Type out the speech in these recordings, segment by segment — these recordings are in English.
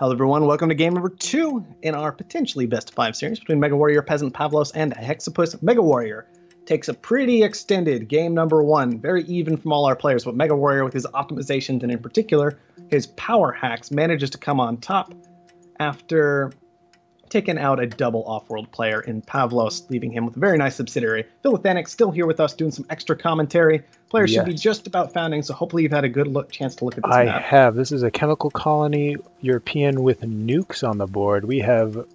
Hello everyone, welcome to game number 2 in our potentially best of 5 series between Megawarrior, Peasant, Pavlos, and hexapus. Megawarrior takes a pretty extended game number 1, very even from all our players, but Megawarrior with his optimizations and in particular his power hacks manages to come on top after taking out a double Offworld player in Pavlos, leaving him with a very nice subsidiary. Phil with Thanik still here with us doing some extra commentary. Players should be just about founding, so hopefully you've had a good chance to look at this map. I have. This is a chemical colony European with nukes on the board. We have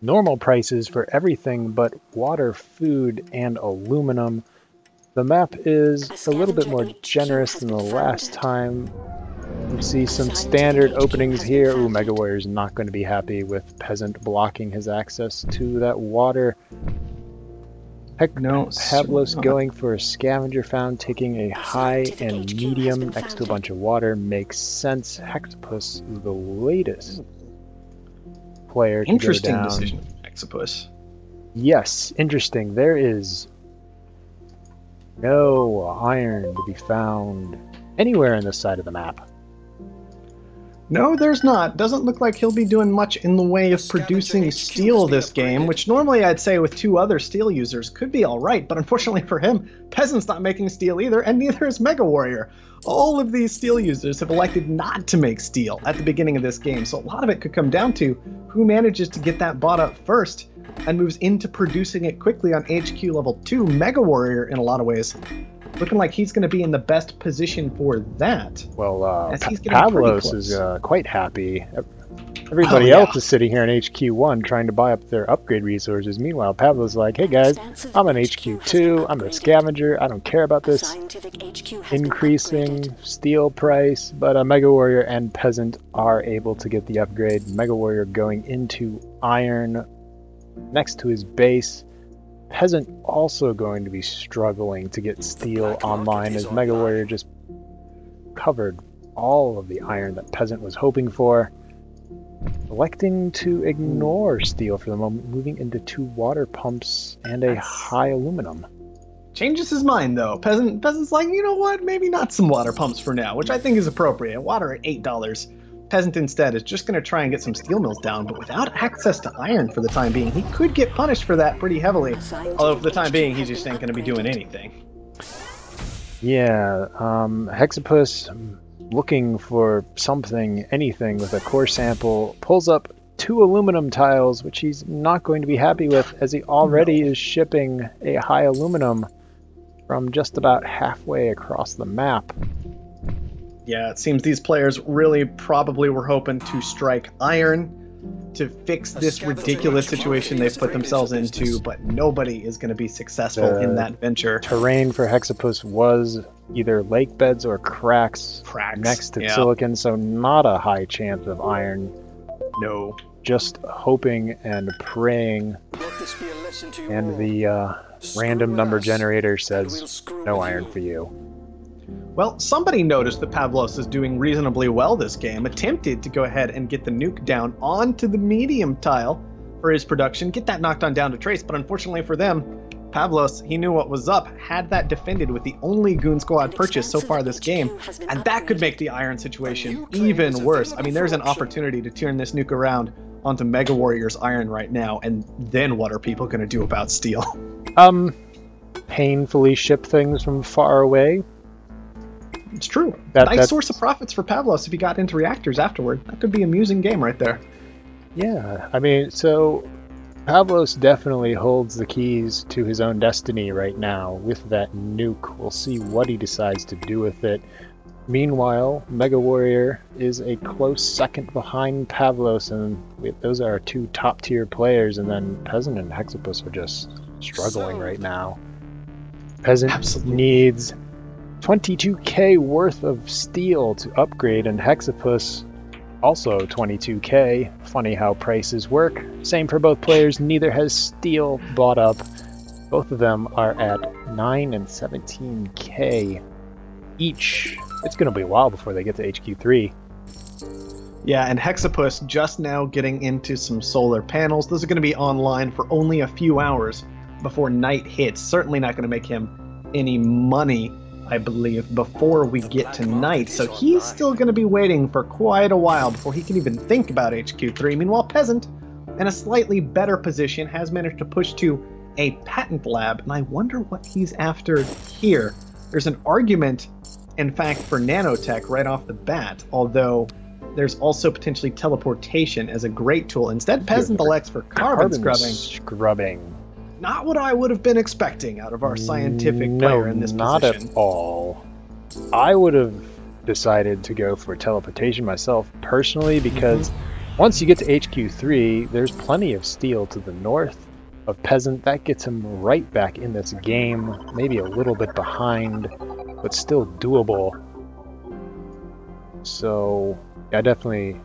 normal prices for everything but water, food, and aluminum. The map is a little bit more generous than the last time. We see some standard openings here. Ooh, Megawarrior's not going to be happy with Peasant blocking his access to that water. Heck, no, Pavlos going for a scavenger found, taking a high and medium next to a bunch of water. Makes sense. Hexapus is the latest player to Interesting go down. Decision, hexapus. Yes, interesting. There is no iron to be found anywhere on this side of the map. No, there's not. Doesn't look like he'll be doing much in the way of producing steel this game, which normally I'd say with 2 other steel users could be alright, but unfortunately for him, Peasant's not making steel either, and neither is Megawarrior. All of these steel users have elected not to make steel at the beginning of this game, so a lot of it could come down to who manages to get that bought up first and moves into producing it quickly on HQ level 2. Megawarrior, in a lot of ways, looking like he's going to be in the best position for that. Well, Pavlos is quite happy. Everybody else is sitting here in HQ1 trying to buy up their upgrade resources. Meanwhile, Pavlos is like, hey guys, I'm on HQ2, I'm a scavenger, I don't care about this increasing steel price. But Megawarrior and Peasant are able to get the upgrade. Megawarrior going into iron next to his base. Peasant also going to be struggling to get steel online as Megawarrior just covered all of the iron that Peasant was hoping for. Electing to ignore steel for the moment, moving into 2 water pumps and a high aluminum. Changes his mind though. Peasant's like, you know what, maybe not some water pumps for now, which I think is appropriate. Water at $8. Peasant instead is just going to try and get some steel mills down, but without access to iron for the time being. He could get punished for that pretty heavily, although for the time being he just ain't going to be doing anything. Yeah, Hexapus looking for something, anything with a core sample, pulls up 2 aluminum tiles, which he's not going to be happy with as he already is shipping a high aluminum from just about halfway across the map. Yeah, it seems these players really probably were hoping to strike iron to fix this ridiculous situation they've put themselves into, but nobody is going to be successful in that venture. Terrain for Hexapus was either lake beds or cracks next to silicon, so not a high chance of iron. No. Just hoping and praying, and the random number generator says no iron for you. Well, somebody noticed that Pavlos is doing reasonably well this game, attempted to go ahead and get the nuke down onto the medium tile for his production, get that knocked on down to trace, but unfortunately for them, Pavlos, he knew what was up, had that defended with the only Goon Squad purchase so far this game, and that could make the iron situation even worse. I mean, there's an opportunity to turn this nuke around onto Megawarrior's iron right now, and then what are people going to do about steel? Painfully ship things from far away. It's true. Nice source of profits for Pavlos if he got into reactors afterward. That could be an amusing game right there. Yeah, I mean, so Pavlos definitely holds the keys to his own destiny right now with that nuke. We'll see what he decides to do with it. Meanwhile, Megawarrior is a close second behind Pavlos, and those are our 2 top-tier players, and then Peasant and Hexapus are just struggling right now. Peasant needs 22k worth of steel to upgrade, and Hexapus also 22k. Funny how prices work. Same for both players. Neither has steel bought up. Both of them are at 9 and 17k each. It's going to be a while before they get to HQ3. Yeah, and Hexapus just now getting into some solar panels. Those are going to be online for only a few hours before night hits. Certainly not going to make him any money I believe, before we get to night. So he's still going to be waiting for quite a while before he can even think about HQ3. Meanwhile, Peasant, in a slightly better position, has managed to push to a patent lab, and I wonder what he's after here. There's an argument, in fact, for nanotech right off the bat, although there's also potentially teleportation as a great tool. Instead, Peasant elects for carbon scrubbing. Not what I would have been expecting out of our scientific player in this position. Not at all. I would have decided to go for teleportation myself personally, because once you get to HQ3, there's plenty of steel to the north of Peasant. That gets him right back in this game, maybe a little bit behind, but still doable. So I definitely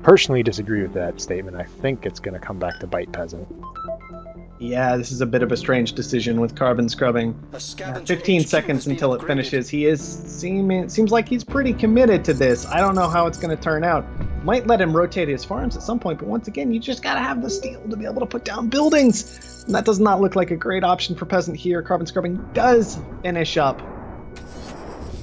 personally disagree with that statement. I think it's going to come back to bite Peasant. Yeah, this is a bit of a strange decision with carbon scrubbing. 15 seconds until it finishes. He seems like he's pretty committed to this. I don't know how it's going to turn out. Might let him rotate his farms at some point, but once again, you just got to have the steel to be able to put down buildings. And that does not look like a great option for Peasant here. Carbon scrubbing does finish up.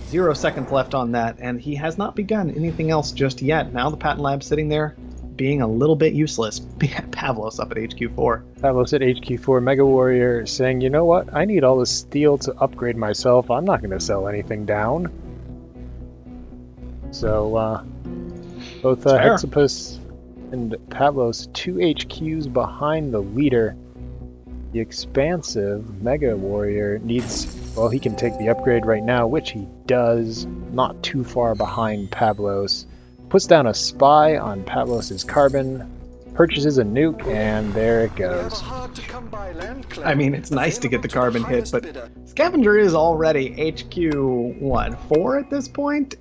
0 seconds left on that, and he has not begun anything else just yet. Now the patent lab sitting there, being a little bit useless. Pavlos up at HQ4. Pavlos at HQ4. Megawarrior saying, you know what? I need all the steel to upgrade myself. I'm not going to sell anything down. So, both Hexapus and Pavlos, 2 HQs behind the leader. The expansive Megawarrior needs, well, he can take the upgrade right now, which he does. Not too far behind Pavlos. Puts down a spy on Pavlos' carbon, purchases a nuke, and there it goes. I mean, it's nice to get the carbon hit, but Scavenger is already HQ, what, 4 at this point?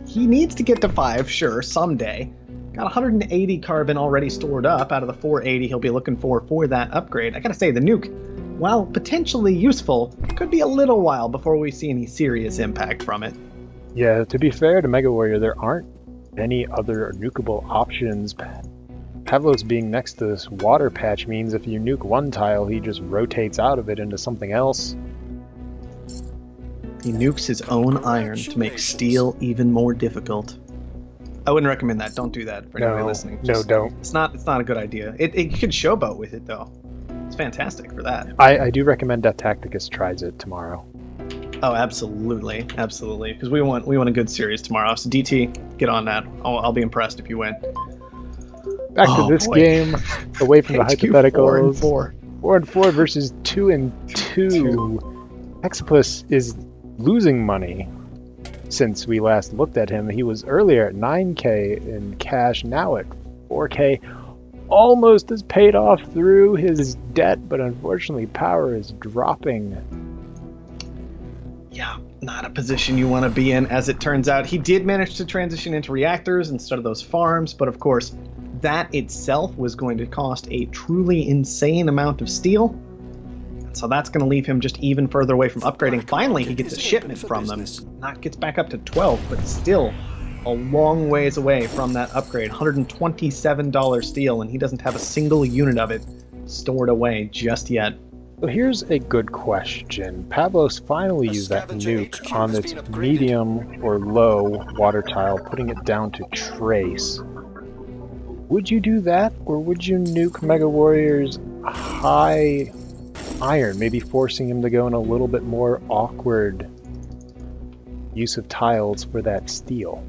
He needs to get to 5, sure, someday. Got 180 carbon already stored up out of the 480 he'll be looking for that upgrade. I gotta say, the nuke, while potentially useful, could be a little while before we see any serious impact from it. Yeah, to be fair to Megawarrior, there aren't any other nukeable options. Pavlos being next to this water patch means if you nuke one tile, he just rotates out of it into something else. He nukes his own iron to make steel even more difficult. I wouldn't recommend that. Don't do that for anybody listening. Don't. It's not a good idea. It could showboat with it though. It's fantastic for that. I do recommend that Tacticus tries it tomorrow. Oh, absolutely, absolutely. Because we want a good series tomorrow. So DT, get on that. I'll be impressed if you win. Back to this game, away from the hypotheticals. 4 and 4 versus 2 and 2. Hexapus is losing money since we last looked at him. He was earlier at 9k in cash, now at 4k. Almost has paid off through his debt, but unfortunately power is dropping. Yeah, not a position you want to be in, as it turns out. He did manage to transition into reactors instead of those farms, but of course, that itself was going to cost a truly insane amount of steel. So that's going to leave him just even further away from upgrading. Finally, he gets a shipment from them. Gets back up to 12, but still a long ways away from that upgrade. $127 steel, and he doesn't have a single unit of it stored away just yet. So here's a good question. Pavlos finally used that nuke on this medium or low water tile, putting it down to trace. Would you do that, or would you nuke Megawarrior's high iron, maybe forcing him to go in a little bit more awkward use of tiles for that steel?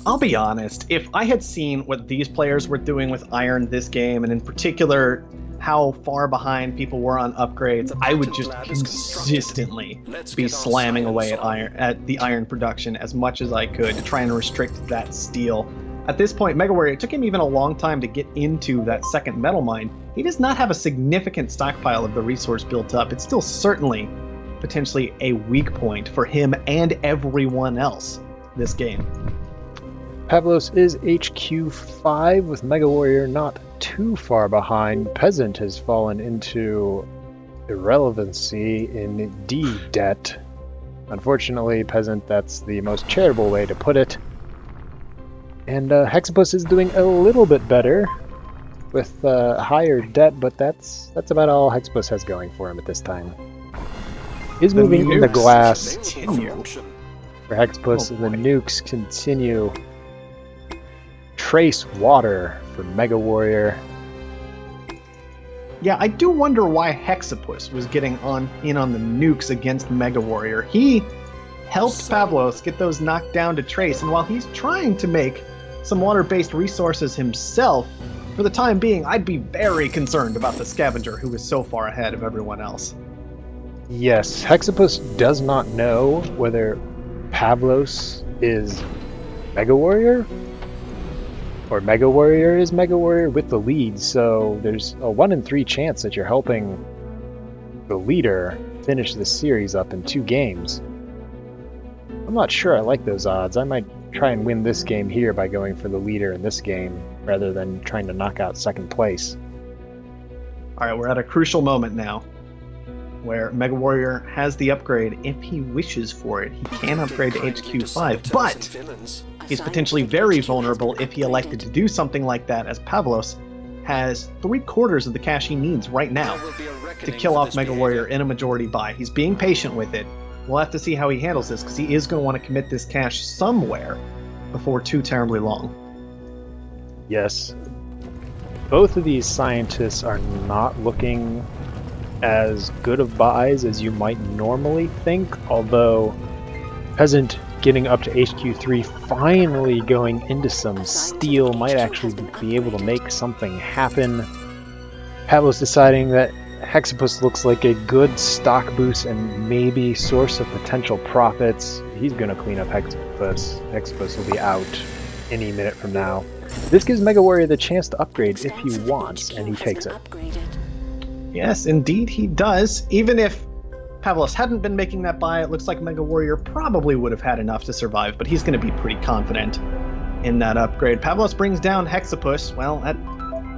I'll be honest, if I had seen what these players were doing with iron this game, and in particular how far behind people were on upgrades, I would just consistently be slamming away at the iron production as much as I could to try and restrict that steel. At this point, Megawarrior, it took him even a long time to get into that second metal mine. He does not have a significant stockpile of the resource built up. It's still certainly potentially a weak point for him and everyone else this game. Pavlos is HQ5 with Megawarrior not too far behind. Peasant has fallen into irrelevancy in D debt. Unfortunately, Peasant, that's the most charitable way to put it. And Hexapus is doing a little bit better with higher debt, but that's about all Hexapus has going for him at this time. is The moving into nukes glass continue. for hexapus, Oh, and the boy. nukes continue. Trace water for Megawarrior. Yeah, I do wonder why Hexapus was getting in on the nukes against Megawarrior. He helped Pavlos get those knocked down to Trace, and while he's trying to make some water-based resources himself, for the time being, I'd be very concerned about the Scavenger, who is so far ahead of everyone else. Yes, hexapus does not know whether Pavlos is Megawarrior or Megawarrior is Megawarrior with the lead, so there's a 1 in 3 chance that you're helping the leader finish the series up in 2 games. I'm not sure I like those odds. I might try and win this game here by going for the leader in this game rather than trying to knock out second place. All right, we're at a crucial moment now where Megawarrior has the upgrade if he wishes for it. He can upgrade to HQ5, but he's potentially very vulnerable if he elected to do something like that, as Pavlos has 3/4 of the cash he needs right now to kill off Megawarrior in a majority buy. He's being patient with it. We'll have to see how he handles this, because he is going to want to commit this cash somewhere before too terribly long. Yes. Both of these scientists are not looking as good of buys as you might normally think, although Peasant getting up to HQ3, finally going into some steel, might actually be able to make something happen. Pavlos deciding that Hexapus looks like a good stock boost and maybe source of potential profits. He's going to clean up Hexapus. Hexapus will be out any minute from now. This gives Megawarrior the chance to upgrade if he wants, and he takes it. Yes, indeed he does. Even if Pavlos hadn't been making that buy, it looks like Megawarrior probably would have had enough to survive, but he's going to be pretty confident in that upgrade. Pavlos brings down Hexapus. Well,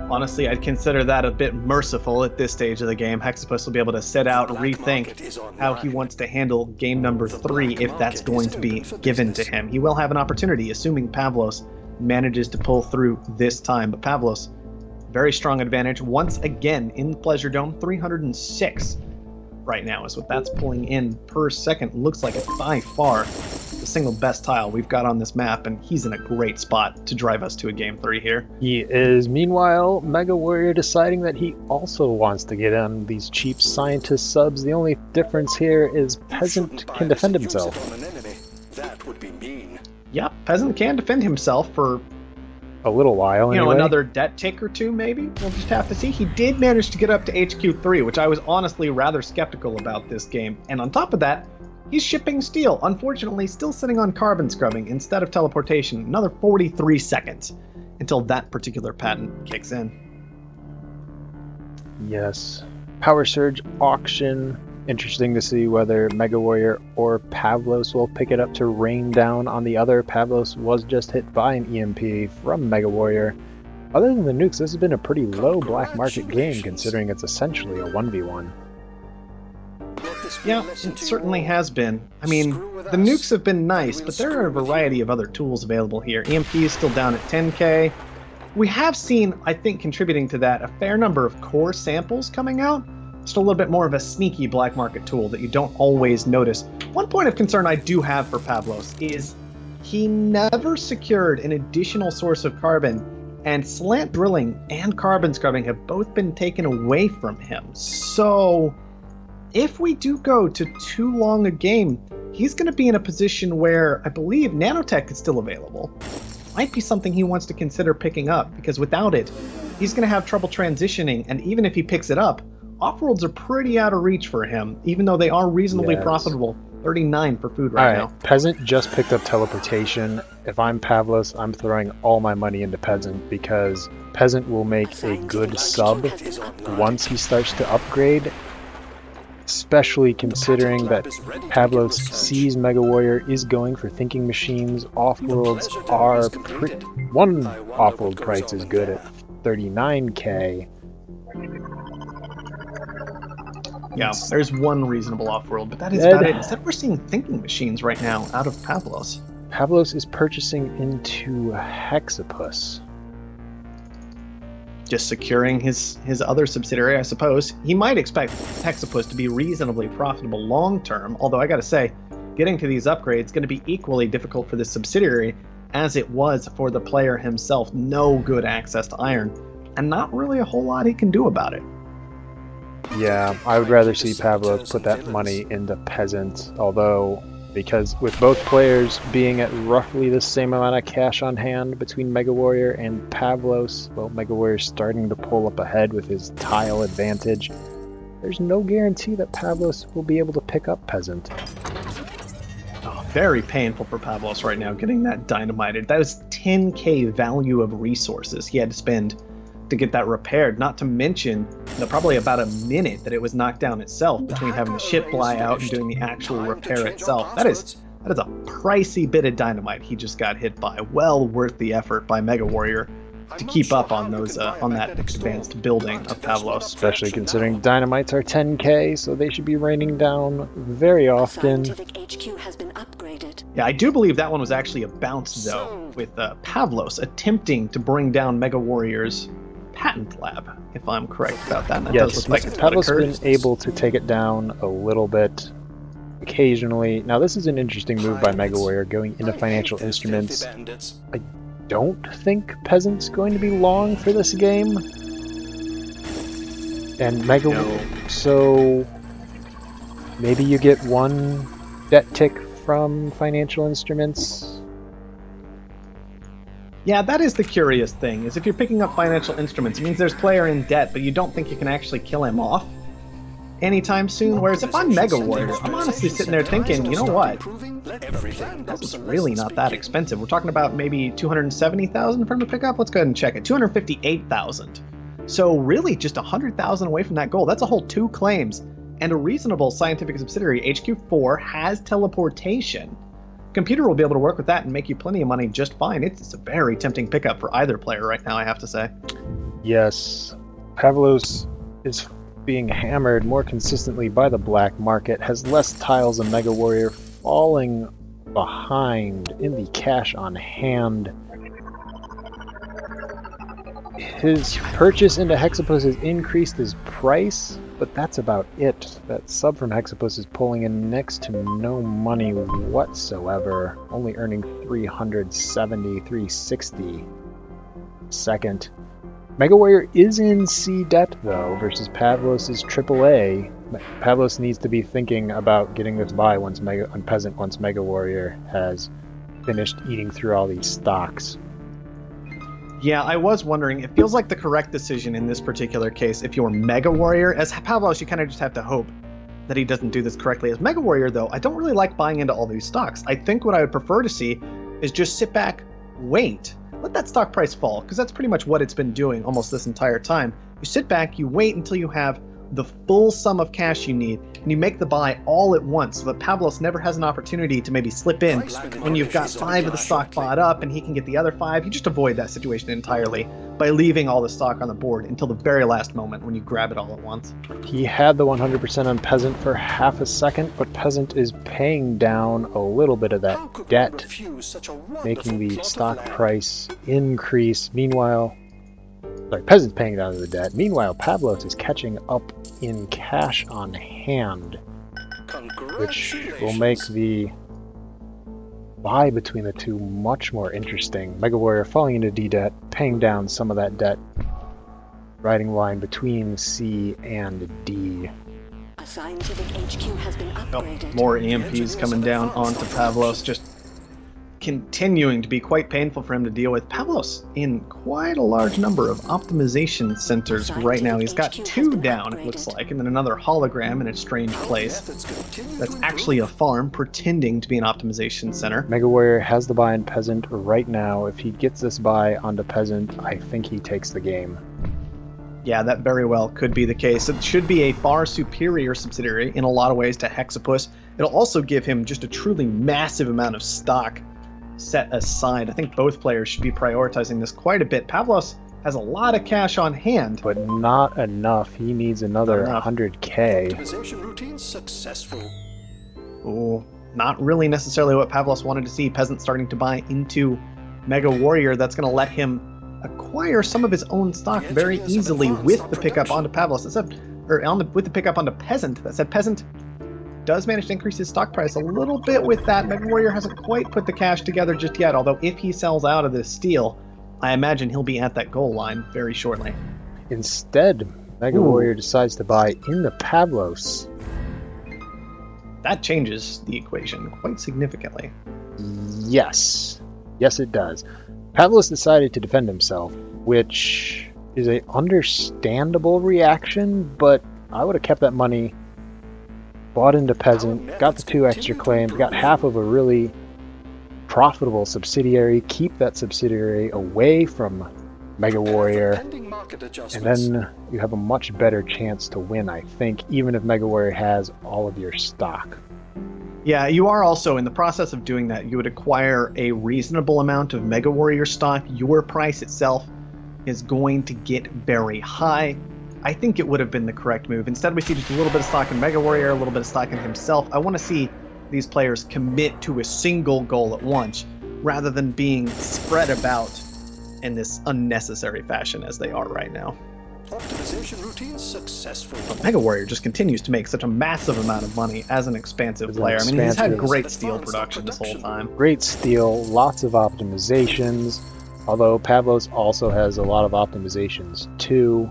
honestly, I'd consider that a bit merciful at this stage of the game. Hexapus will be able to sit out, rethink how he wants to handle game number 3 if that's going to be given to him. He will have an opportunity, assuming Pavlos manages to pull through this time. But Pavlos, very strong advantage once again in the Pleasure Dome. 306 right now is what that's pulling in per second. Looks like it's by far the single best tile we've got on this map, and he's in a great spot to drive us to a game 3 here. He is. Meanwhile, Megawarrior deciding that he also wants to get on these cheap scientist subs. The only difference here is Peasant can defend himself. Yep, Peasant can defend himself for a little while, anyway. Another debt tick or two, maybe? We'll just have to see. He did manage to get up to HQ3, which I was honestly rather skeptical about this game. And on top of that, he's shipping steel. Unfortunately, still sitting on carbon scrubbing instead of teleportation. Another 43 seconds until that particular patent kicks in. Yes. Power Surge auction. Interesting to see whether Megawarrior or Pavlos will pick it up to rain down on the other. Pavlos was just hit by an EMP from Megawarrior. Other than the nukes, this has been a pretty low black market game, considering it's essentially a 1v1. Yeah, it certainly has been. I mean, the nukes have been nice, but there are a variety of other tools available here. EMP is still down at 10k. We have seen, I think, contributing to that, a fair number of core samples coming out. Just a little bit more of a sneaky black market tool that you don't always notice. One point of concern I do have for Pavlos is he never secured an additional source of carbon, and slant drilling and carbon scrubbing have both been taken away from him. So if we do go to too long a game, he's going to be in a position where I believe nanotech is still available. Might be something he wants to consider picking up, because without it, he's going to have trouble transitioning, and even if he picks it up, Offworlds are pretty out of reach for him, even though they are reasonably profitable. 39 for food right now. Peasant just picked up teleportation. If I'm Pavlos, I'm throwing all my money into Peasant, because Peasant will make a good sub once he starts to upgrade, especially considering that Pavlos sees Megawarrior is going for thinking machines. Offworlds are one Offworld price is good at 39k. Yeah, there's one reasonable Offworld, but that is about it. Instead, we're seeing thinking machines right now out of Pavlos. Pavlos is purchasing into Hexapus. just securing his other subsidiary, I suppose. He might expect Hexapus to be reasonably profitable long-term, although I gotta say, getting to these upgrades is going to be equally difficult for this subsidiary as it was for the player himself. No good access to iron, and not really a whole lot he can do about it. Yeah, I would rather see Pavlos put that money into peasant, although, because with both players being at roughly the same amount of cash on hand between Megawarrior and Pavlos, well, Megawarrior's starting to pull up ahead with his tile advantage. There's no guarantee that Pavlos will be able to pick up peasant. Oh, very painful for Pavlos right now, getting that dynamited. That was 10k value of resources he had to spend to get that repaired, not to mention probably about a minute that it was knocked down itself between having the ship fly out and doing the actual repair itself. That is a pricey bit of dynamite he just got hit by. Well worth the effort by Megawarrior to keep up on those on that advanced building of Pavlos. Especially considering dynamites are 10k, so they should be raining down very often. HQ has been upgraded. Yeah, I do believe that one was actually a bounce, though, with Pavlos attempting to bring down Megawarrior's patent lab, if I'm correct about that. And that yes, does look like it's Pavlos has been able to take it down a little bit occasionally. Now, this is an interesting move by Megawarrior, going into financial instruments. I don't think peasant's going to be long for this game. And Megawarrior, so maybe you get one debt tick from financial instruments. Yeah, that is the curious thing, is if you're picking up financial instruments, it means there's player in debt, but you don't think you can actually kill him off anytime soon. Whereas if I'm Megawarrior, I'm honestly sitting there thinking, you know what? This is really not that expensive. We're talking about maybe 270,000 for him to pick up. Let's go ahead and check it. 258,000. So really just 100,000 away from that goal. That's a whole 2 claims. And a reasonable scientific subsidiary, HQ4, has teleportation. Computer will be able to work with that and make you plenty of money just fine. It's a very tempting pickup for either player right now, I have to say. Yes, Pavlos is being hammered more consistently by the black market, has less tiles than Megawarrior, falling behind in the cash on hand. His purchase into Hexapus has increased his price, but that's about it. That sub from Hexapus is pulling in next to no money whatsoever, only earning 370, 360 second. Megawarrior is in C debt, though, versus Pavlos' AAA. Pavlos needs to be thinking about getting this buy once Megawarrior has finished eating through all these stocks. Yeah, I was wondering, it feels like the correct decision in this particular case if you're Megawarrior. As Pavlos, you kind of just have to hope that he doesn't do this correctly. As Megawarrior, though, I don't really like buying into all these stocks. I think what I would prefer to see is just sit back, wait, let that stock price fall, because that's pretty much what it's been doing almost this entire time. You sit back, you wait until you have the full sum of cash you need, and you make the buy all at once so that Pavlos never has an opportunity to maybe slip in when you've got 5 of the stock bought up and he can get the other 5. You just avoid that situation entirely by leaving all the stock on the board until the very last moment when you grab it all at once. He had the 100% on Peasant for half a second, but Peasant is paying down a little bit of that debt, making the stock price increase. Meanwhile, Peasant's paying down the debt. Meanwhile, Pavlos is catching up in cash on hand, which will make the buy between the two much more interesting. Megawarrior falling into D debt, paying down some of that debt, riding line between C and D. A scientific HQ has been upgraded. More EMPs coming down onto Pavlos, just continuing to be quite painful for him to deal with. Pavlos in quite a large number of optimization centers right now. He's got 2 down, it looks like, and then another hologram in a strange place. That's actually a farm pretending to be an optimization center. Megawarrior has the buy on Peasant right now. If he gets this buy onto Peasant, I think he takes the game. Yeah, that very well could be the case. It should be a far superior subsidiary in a lot of ways to Hexapus. It'll also give him just a truly massive amount of stock set aside. I think both players should be prioritizing this quite a bit. Pavlos has a lot of cash on hand, but not enough. He needs another 100k. Optimization routine successful. Oh, not really necessarily what Pavlos wanted to see. Peasant starting to buy into Megawarrior. That's going to let him acquire some of his own stock very easily with the pickup onto Pavlos. With the pickup onto Peasant. That said, Peasant does manage to increase his stock price a little bit with that. Megawarrior hasn't quite put the cash together just yet, although if he sells out of this steel, I imagine he'll be at that goal line very shortly. Instead, Megawarrior decides to buy in the Pavlos. That changes the equation quite significantly. Yes. Yes, it does. Pavlos decided to defend himself, which is a understandable reaction, but I would have kept that money, bought into Peasant, got the 2 extra claims, got half of a really profitable subsidiary, keep that subsidiary away from Megawarrior, and then you have a much better chance to win, I think, even if Megawarrior has all of your stock. Yeah, you are also, in the process of doing that, you would acquire a reasonable amount of Megawarrior stock. Your price itself is going to get very high. I think it would have been the correct move. Instead, we see just a little bit of stock in Megawarrior, a little bit of stock in himself. I want to see these players commit to a single goal at once, rather than being spread about in this unnecessary fashion as they are right now. Optimization routine successful. Megawarrior just continues to make such a massive amount of money as an expansive player. I mean, he's had great steel production this whole time. Great steel, lots of optimizations, although Pavlos also has a lot of optimizations too.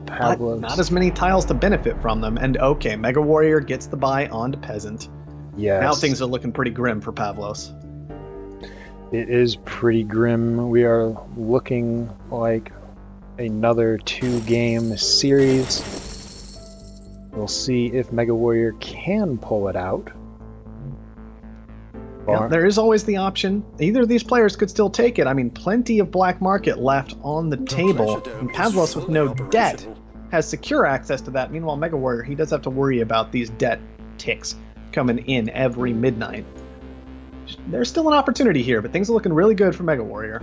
Pavlos. Not as many tiles to benefit from them, and okay, Megawarrior gets the buy onto Peasant. Yes. Now things are looking pretty grim for Pavlos. It is pretty grim. We are looking like another 2-game series. We'll see if Megawarrior can pull it out. Yeah, there is always the option. Either of these players could still take it. I mean, plenty of black market left on the table, and Pavlos with no debt has secure access to that. Meanwhile, Megawarrior, he does have to worry about these debt ticks coming in every midnight. There's still an opportunity here, but things are looking really good for Megawarrior.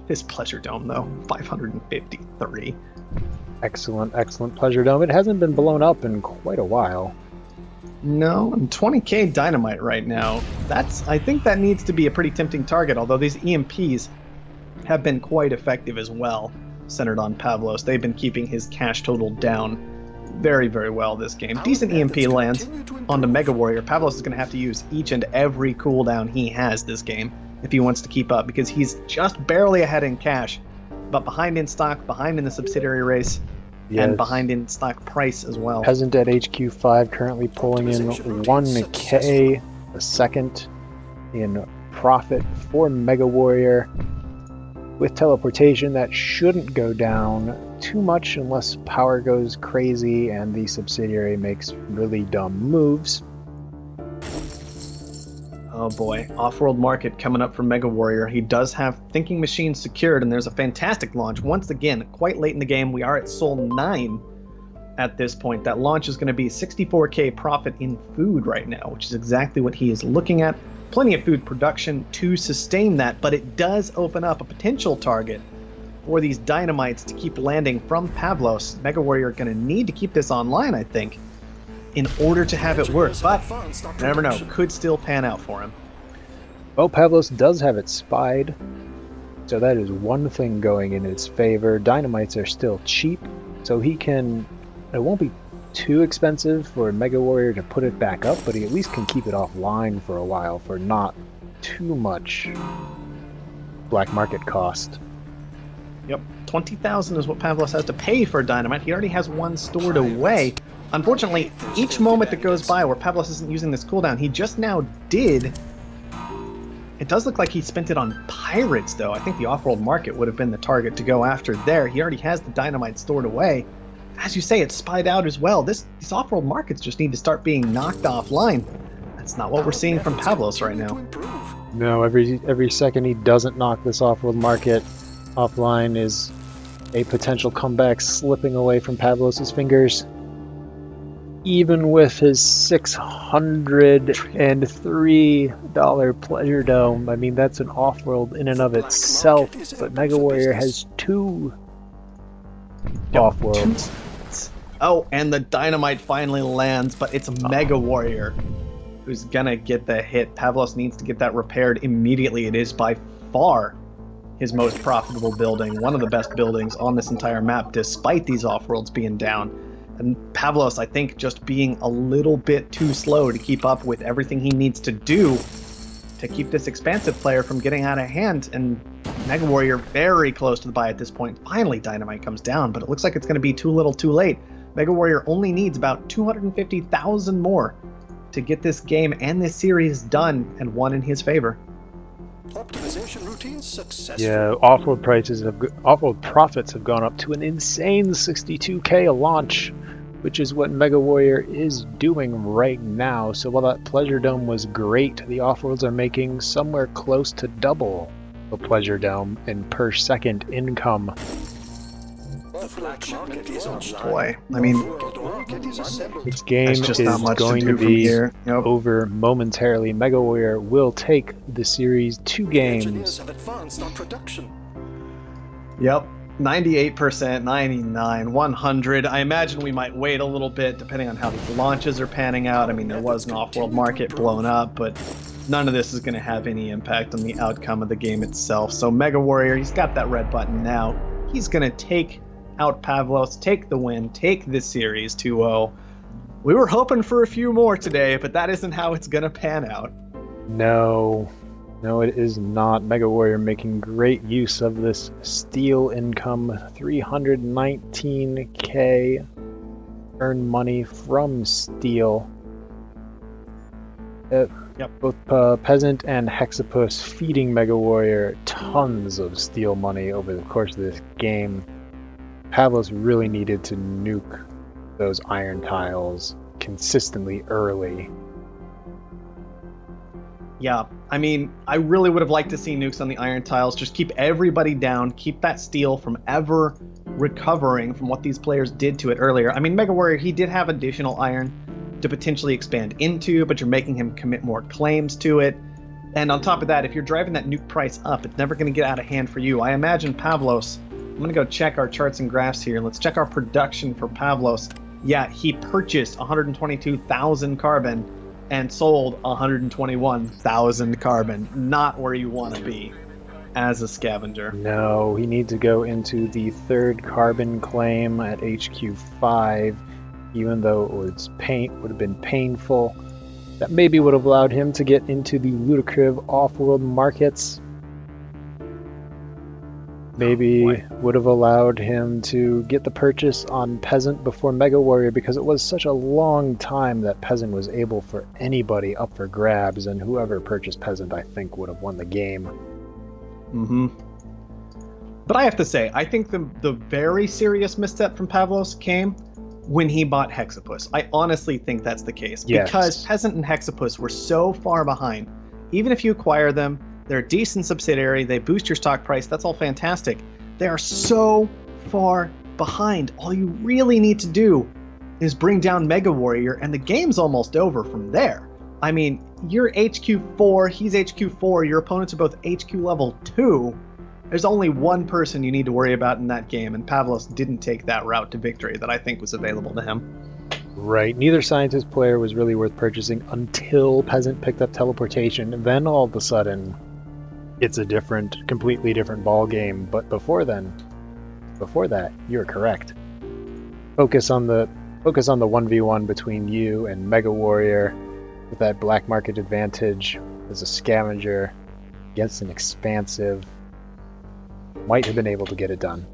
His Pleasure Dome, though, 553. Excellent, excellent Pleasure Dome. It hasn't been blown up in quite a while. No, and 20k dynamite right now. I think that needs to be a pretty tempting target, although these EMPs have been quite effective as well, centered on Pavlos. They've been keeping his cash total down very, very well this game. Decent EMP lands onto Megawarrior. Pavlos is going to have to use each and every cooldown he has this game if he wants to keep up, because he's just barely ahead in cash, but behind in stock, behind in the subsidiary race, and behind in stock price as well. Peasant at HQ5 currently pulling in 1k a second in profit for Megawarrior. With teleportation, that shouldn't go down too much unless power goes crazy and the subsidiary makes really dumb moves. Oh boy, Offworld market coming up for Megawarrior. He does have Thinking Machine secured, and there's a fantastic launch. Once again, quite late in the game, we are at Soul 9 at this point. That launch is going to be 64k profit in food right now, which is exactly what he is looking at. Plenty of food production to sustain that, but it does open up a potential target for these dynamites to keep landing from Pavlos. Megawarrior going to need to keep this online, I think, in order to have it work, but you never know, could still pan out for him. Well, Pavlos does have it spied, so that is one thing going in its favor. Dynamites are still cheap, so he can... It won't be too expensive for Megawarrior to put it back up, but he at least can keep it offline for a while for not too much black market cost. Yep, 20,000 is what Pavlos has to pay for dynamite. He already has one stored away. Unfortunately, each moment that goes by where Pavlos isn't using this cooldown, he just now did. It does look like he spent it on pirates, though. I think the Offworld market would have been the target to go after there. He already has the dynamite stored away. As you say, it's spied out as well. These Offworld markets just need to start being knocked offline. That's not what we're seeing from Pavlos right now. No, every second he doesn't knock this Offworld market offline is a potential comeback slipping away from Pavlos' fingers. Even with his $603 Pleasure Dome, I mean, that's an Offworld in and of itself, but Megawarrior has 2 Offworlds. Oh, and the dynamite finally lands, but it's Megawarrior who's gonna get the hit. Pavlos needs to get that repaired immediately. It is by far his most profitable building, one of the best buildings on this entire map, despite these off-worlds being down. And Pavlos, I think, just being a little bit too slow to keep up with everything he needs to do to keep this expansive player from getting out of hand. And Megawarrior very close to the buy at this point. Finally, Dynamite comes down, but it looks like it's going to be too little too late. Megawarrior only needs about 250,000 more to get this game and this series done and won in his favor. Optimization routine successful. Yeah, Offworld profits have gone up to an insane 62k a launch, which is what Megawarrior is doing right now. So while that Pleasure Dome was great, the Offworlds are making somewhere close to double the Pleasure Dome in per second income. The black market is online. Boy, I mean, This game is just not much to going do to from be here. Yep. over momentarily. Megawarrior will take the series 2 Engineers games. have advanced on production. Yep. 98%, 99, 100. I imagine we might wait a little bit depending on how these launches are panning out. I mean, there was an off-world market blown up, but none of this is going to have any impact on the outcome of the game itself. So Megawarrior, he's got that red button now. He's going to take out Pavlos, take the win, take this series 2-0. We were hoping for a few more today, but that isn't how it's going to pan out. No, it is not. Megawarrior making great use of this steel income. 319k earn money from steel. Both Peasant and Hexapus feeding Megawarrior tons of steel money over the course of this game. Pavlos really needed to nuke those iron tiles consistently early. Yeah, I mean, I really would have liked to see nukes on the iron tiles. Just keep everybody down, keep that steel from ever recovering from what these players did to it earlier. I mean, Megawarrior, he did have additional iron to potentially expand into, but you're making him commit more claims to it. And on top of that, if you're driving that nuke price up, it's never going to get out of hand for you. I imagine Pavlos, I'm going to go check our charts and graphs here. Let's check our production for Pavlos. Yeah, he purchased 122,000 carbon and sold 121,000 carbon. Not where you want to be as a scavenger. No, he needs to go into the 3rd carbon claim at HQ5, even though it would have been painful. That maybe would have allowed him to get into the lucrative off-world markets. Maybe would have allowed him to get the purchase on Peasant before Megawarrior, because it was such a long time that Peasant was able for anybody up for grabs, and whoever purchased Peasant, I think, would have won the game. Mm-hmm. But I have to say, I think the very serious misstep from Pavlos came when he bought Hexapus. I honestly think that's the case. Yes. Because Peasant and Hexapus were so far behind. Even if you acquire them, they're a decent subsidiary, they boost your stock price, that's all fantastic. They are so far behind. All you really need to do is bring down Megawarrior, and the game's almost over from there. I mean, you're HQ4, he's HQ4, your opponents are both HQ level 2. There's only one person you need to worry about in that game, and Pavlos didn't take that route to victory that I think was available to him. Right, neither Scientist player was really worth purchasing until Peasant picked up teleportation, and then all of a sudden it's a completely different ball game. But before that, you're correct. Focus on the 1v1 between you and Megawarrior with that black market advantage as a scavenger against an expansive. Might have been able to get it done.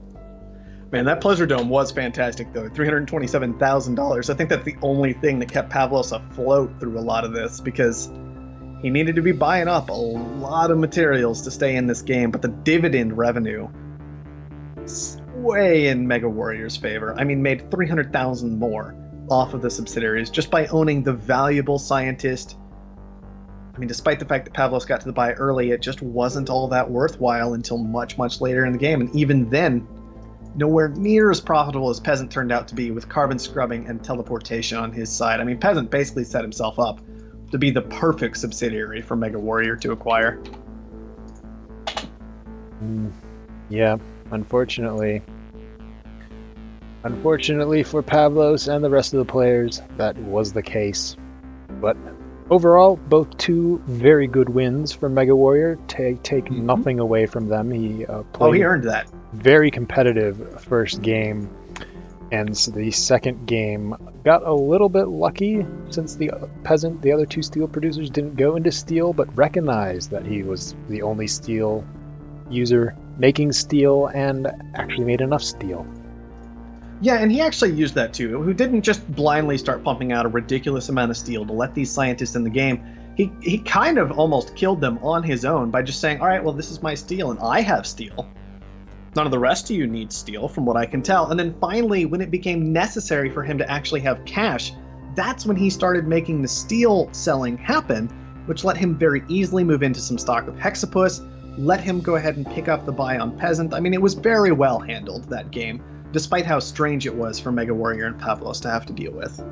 Man, that Pleasure Dome was fantastic, though. $327,000. I think that's the only thing that kept Pavlos afloat through a lot of this, because he needed to be buying up a lot of materials to stay in this game, but the dividend revenue is way in Megawarrior's favor. I mean, made 300,000 more off of the subsidiaries just by owning the valuable Scientist. I mean, despite the fact that Pavlos got to the buy early, it just wasn't all that worthwhile until much, much later in the game, and even then, nowhere near as profitable as Peasant turned out to be with carbon scrubbing and teleportation on his side. I mean, Peasant basically set himself up to be the perfect subsidiary for Megawarrior to acquire. Yeah, unfortunately for Pavlos and the rest of the players, that was the case. But Overall, both two very good wins for Megawarrior. Take nothing away from them. He played he earned that. very competitive first game, and so the second game got a little bit lucky since the peasant, the other two steel producers, didn't go into steel, but recognized that he was the only steel user making steel and actually made enough steel. Yeah, and he actually used that too. Who didn't just blindly start pumping out a ridiculous amount of steel to let these scientists in the game. He kind of almost killed them on his own by just saying, all right, well, this is my steel and I have steel. None of the rest of you need steel, from what I can tell. And then finally, when it became necessary for him to actually have cash, that's when he started making the steel selling happen, which let him very easily move into some stock of hexapus, let him go ahead and pick up the buy on peasant. I mean, it was very well handled, that game, despite how strange it was for Megawarrior and Pavlos to have to deal with.